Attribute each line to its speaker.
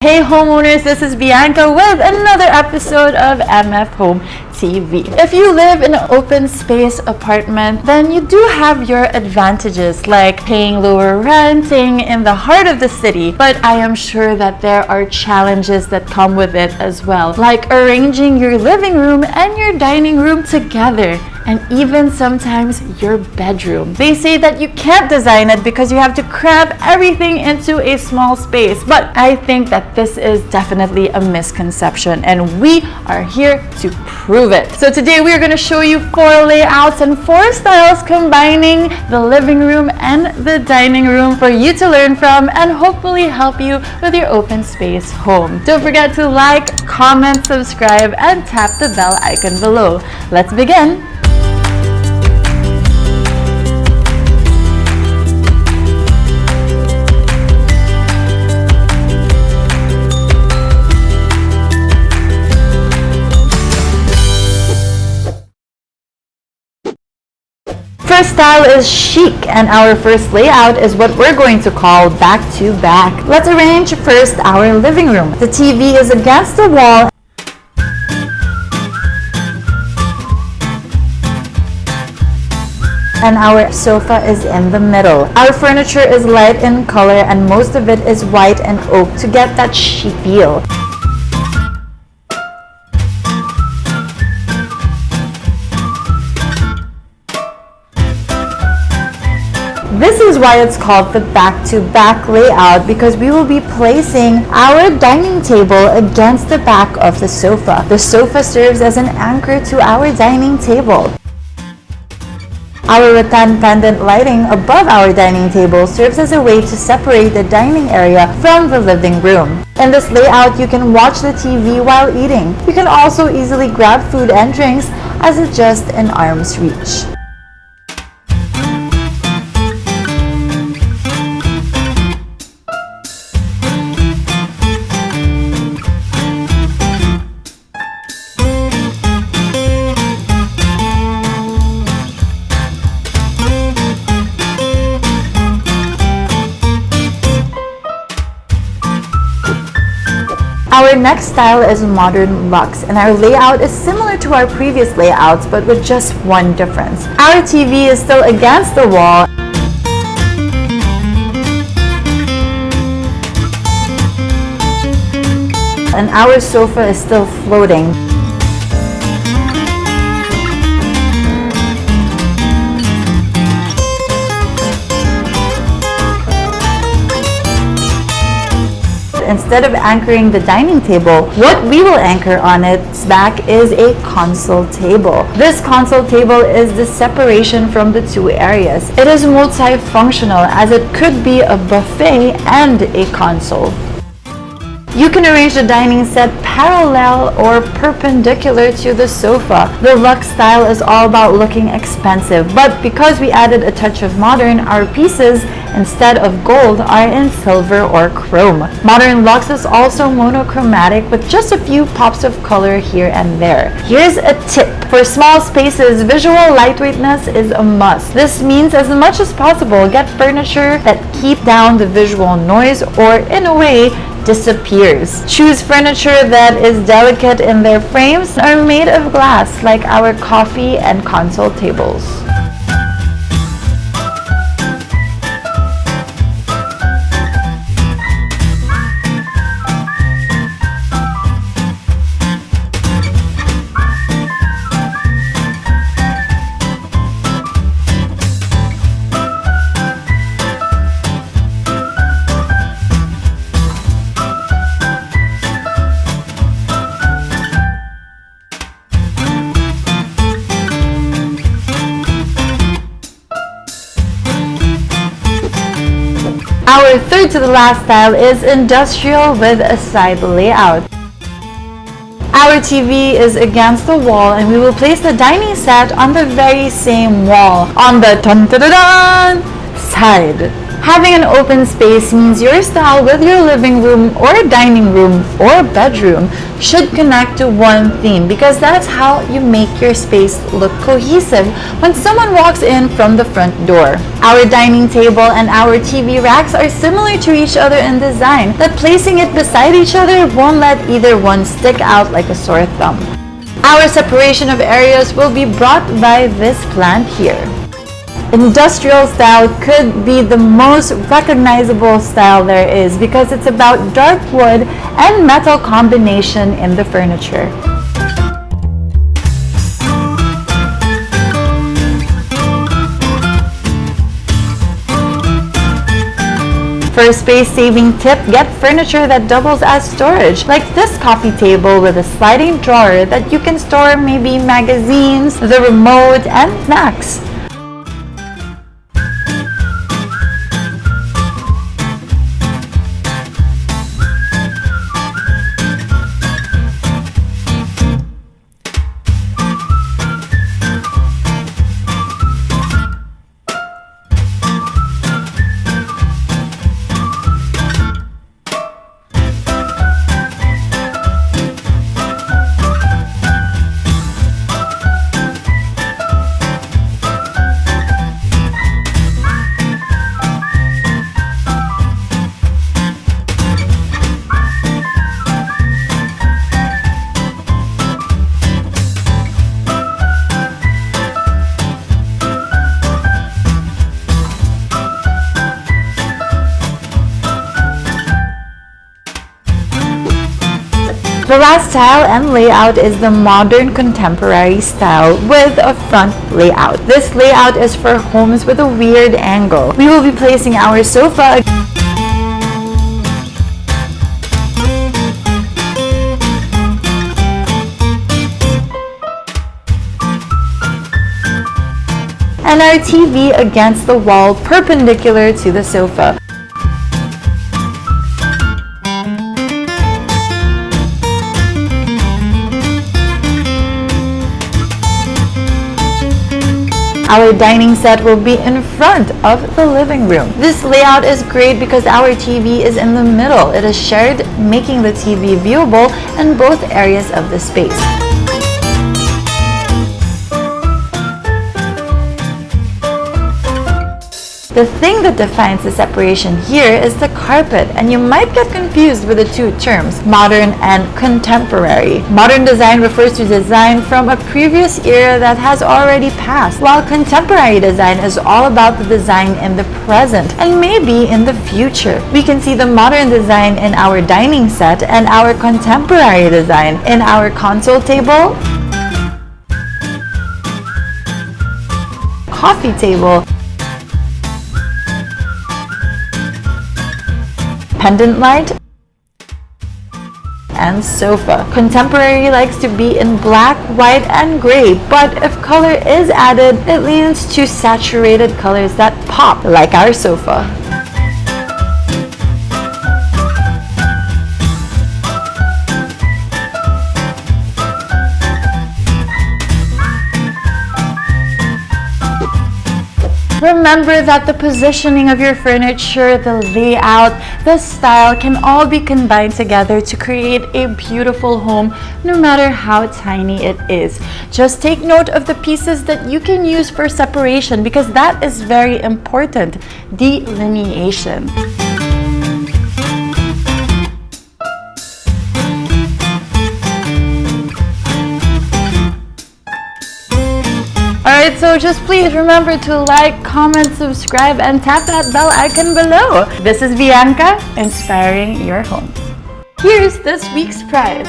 Speaker 1: Hey homeowners, this is Bianca with another episode of MF Home TV. If you live in an open space apartment, then you do have your advantages like paying lower rent, staying in the heart of the city. But I am sure that there are challenges that come with it as well, like arranging your living room and your dining room together, and even sometimes your bedroom. They say that you can't design it because you have to cramp everything into a small space, but I think that this is definitely a misconception and we are here to prove it. So today we are going to show you 4 layouts and 4 styles combining the living room and the dining room for you to learn from and hopefully help you with your open space home. Don't forget to like, comment, subscribe, and tap the bell icon below. Let's begin. First style is chic, and our first layout is what we're going to call back to back. Let's arrange first our living room. The TV is against the wall and our sofa is in the middle. Our furniture is light in color and most of it is white and oak to get that chic feel. This is why it's called the back-to-back layout, because we will be placing our dining table against the back of the sofa. The sofa serves as an anchor to our dining table. Our rattan pendant lighting above our dining table serves as a way to separate the dining area from the living room. In this layout, you can watch the TV while eating. You can also easily grab food and drinks as it's just in arm's reach. Our next style is modern luxe, and our layout is similar to our previous layouts but with just one difference. Our TV is still against the wall and our sofa is still floating. Instead of anchoring the dining table, what we will anchor on its back is a console table. This console table is the separation from the 2 areas. It is multifunctional as it could be a buffet and a console. You can arrange the dining set parallel or perpendicular to the sofa. The luxe style is all about looking expensive, but because we added a touch of modern, our pieces instead of gold are in silver or chrome. Modern luxe is also monochromatic with just a few pops of color here and there. Here's a tip. For small spaces, visual lightweightness is a must. This means as much as possible, get furniture that keep down the visual noise or in a way disappears. Choose furniture that is delicate in their frames and are made of glass like our coffee and console tables. Our third to the last style is industrial with a side layout. Our TV is against the wall and we will place the dining set on the very same wall on the dun-dun-dun-dun side. Having an open space means your style with your living room or dining room or bedroom should connect to one theme, because that's how you make your space look cohesive when someone walks in from the front door. Our dining table and our TV racks are similar to each other in design, that placing it beside each other won't let either one stick out like a sore thumb. Our separation of areas will be brought by this plant here. Industrial style could be the most recognizable style there is, because it's about dark wood and metal combination in the furniture. For a space-saving tip, get furniture that doubles as storage, like this coffee table with a sliding drawer that you can store maybe magazines, the remote, and snacks. The last style and layout is the modern contemporary style with a front layout. This layout is for homes with a weird angle. We will be placing our sofa and our TV against the wall perpendicular to the sofa. Our dining set will be in front of the living room. This layout is great because our TV is in the middle. It is shared, making the TV viewable in both areas of the space. The thing that defines the separation here is the carpet, and you might get confused with the two terms, modern and contemporary. Modern design refers to design from a previous era that has already passed, while contemporary design is all about the design in the present and maybe in the future. We can see the modern design in our dining set and our contemporary design in our console table, coffee table, pendant light, and sofa. Contemporary likes to be in black, white, and gray, but if color is added, it leans to saturated colors that pop, like our sofa. Remember that the positioning of your furniture, the layout, the style can all be combined together to create a beautiful home, no matter how tiny it is. Just take note of the pieces that you can use for separation, because that is very important. Delineation. Alright, so just please remember to like, comment, subscribe, and tap that bell icon below. This is Bianca, inspiring your home. Here's this week's prize.